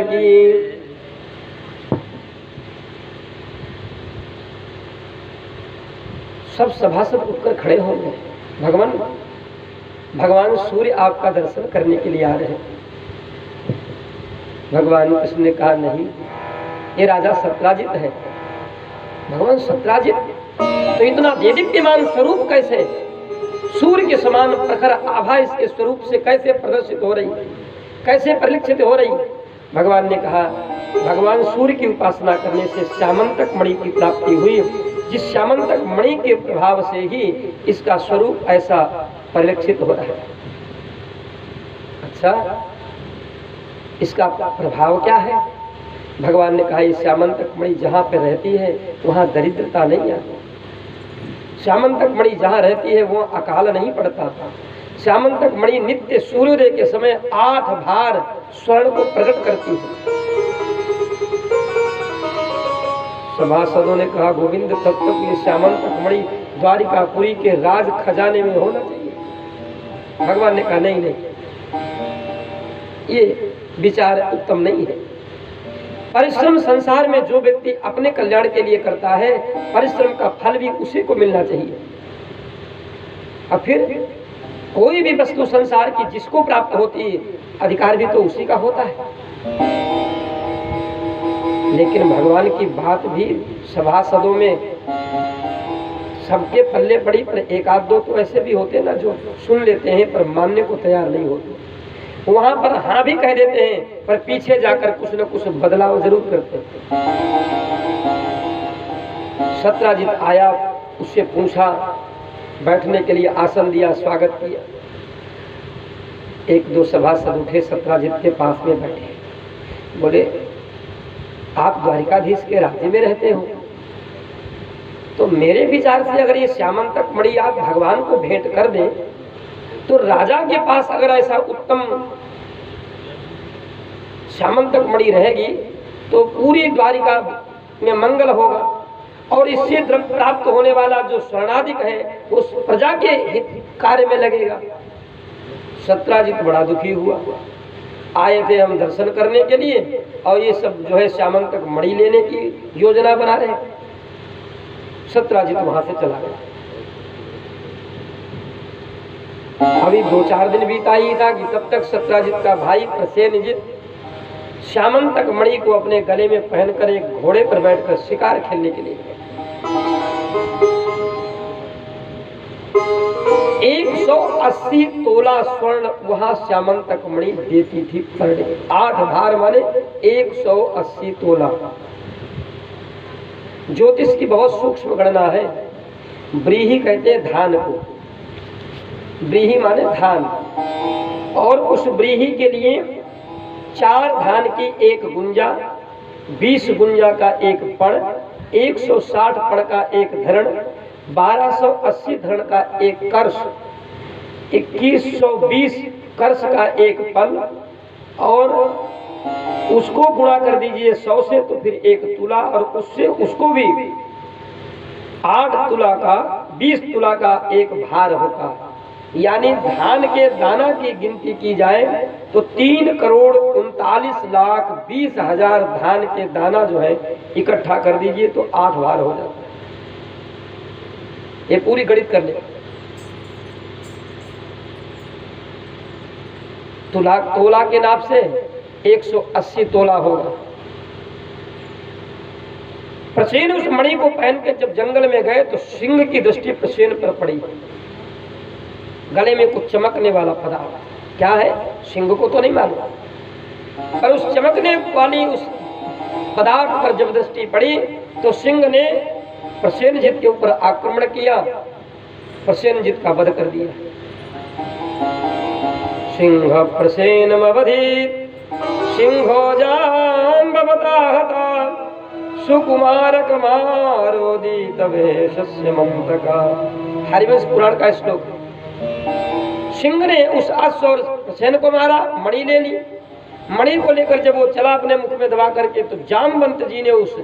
की। सब सभासद उठकर खड़े हो गए। भगवान सूर्य आपका दर्शन करने के लिए आ रहे हैं। भगवान कृष्ण ने कहा नहीं, ये राजा सत्राजित है। भगवान सत्राजित तो इतना देदीप्यमान स्वरूप कैसे, सूर्य के समान प्रखर आभा इसके स्वरूप से कैसे प्रदर्शित हो रही, कैसे परिलक्षित हो रही। भगवान ने कहा, भगवान सूर्य की उपासना करने से श्यामंतक मणि की प्राप्ति हुई। जिस श्यामंतक मणि के प्रभाव से ही इसका स्वरूप ऐसा परिलक्षित हो रहा है। अच्छा, इसका प्रभाव क्या है? भगवान ने कहा, ये श्यामंतक मणि जहाँ पे रहती है वहाँ दरिद्रता नहीं आती। श्यामंतक मणि जहाँ रहती है वो अकाल नहीं पड़ता। श्यामंतक मणि नित्य सूर्योदय के समय 8 भार स्वर्ण को प्रकट करती है। सभासदों ने कहा, गोविंद तब तक ये श्यामंतक मणि द्वारिकापुरी के राज खजाने में होना चाहिए। भगवान ने कहा नहीं नहीं, ये विचार उत्तम नहीं है। परिश्रम संसार में जो व्यक्ति अपने कल्याण के लिए करता है, परिश्रम का फल भी उसी को मिलना चाहिए। और फिर कोई भी वस्तु संसार की जिसको प्राप्त होती है, अधिकार भी तो उसी का होता है। लेकिन भगवान की बात भी सभासदों में सबके पल्ले पड़ी, पर एक आध दो तो ऐसे भी होते हैं ना जो सुन लेते हैं पर मानने को तैयार नहीं होते। वहां पर हाँ भी कह देते हैं पर पीछे जाकर कुछ न कुछ बदलाव जरूर करते हैं। सत्राजित आया, उससे पूछा, बैठने के लिए आसन दिया, स्वागत किया। एक दो सभासद उठे, सत्राजित के पास में बैठे, बोले, आप द्वारिकाधीश के राज्य में रहते हो, तो मेरे विचार से अगर ये श्यामंतक मणि आप भगवान को भेंट कर दें तो राजा के पास अगर ऐसा उत्तम श्यामंतक मणि रहेगी तो पूरी द्वारिका में मंगल होगा और इससे द्रव्य प्राप्त होने वाला जो स्वर्णाधिक है उस प्रजा के हित कार्य में लगेगा। सत्राजित बड़ा दुखी हुआ। आए थे हम दर्शन करने के लिए और ये सब जो है श्यामंतक मणि लेने की योजना बना रहे। सत्राजित वहां से चला गया। अभी 2-4 दिन बीता ही था कि तब तक सत्राजित का भाई प्रसेनजित श्यामंतक मणि को अपने गले में पहनकर एक घोड़े पर बैठकर शिकार खेलने के लिए गया। 180 तोला स्वर्ण वहां श्यामंतक मणि देती थी पर डे। 8 भार माने 180 तोला। ज्योतिष की बहुत सूक्ष्म गणना है। व्रीहि कहते हैं धान को, व्रीहि माने धान, और उस व्रीहि के लिए 4 धान की 1 गुंजा, 20 गुंजा का 1 पण, 160 पण का 1 धरण, 1280 धरण का 1 कर्ष, 2120 कर्ष का 1 पल, और उसको गुणा कर दीजिए 100 से तो फिर 1 तुला, और उससे उसको भी 8 तुला का 20 तुला का 1 भार होता है। यानी धान के दाना की गिनती की जाए तो 3,39,20,000 धान के दाना जो है इकट्ठा कर दीजिए तो 8 भार हो जाता है। ये पूरी गणित कर ले। तोला के नाप से 180 तोला होगा। प्रसेन उस मणि को पहन के जब जंगल में गए तो सिंह की दृष्टि प्रसेन पर पड़ी। गले में कुछ चमकने वाला पदार्थ क्या है, सिंह को तो नहीं मालूम, पर उस चमकने वाली उस पदार्थ पर जब दृष्टि पड़ी तो सिंह ने प्रसेनजित के ऊपर आक्रमण किया, प्रसेनजित का वध कर दिया। सिंह प्रसेनमवधीत सिंहो जाम्बवता हता सुकुमारक मारोदित वेशस्य मंतका। हरिवंश पुराण का श्लोक। सिंह ने उस अश्व और प्रसेन को मारा, मणि ले ली। मणि को लेकर जब वो चला अपने मुख में दबा करके तो जामवंत जी ने उस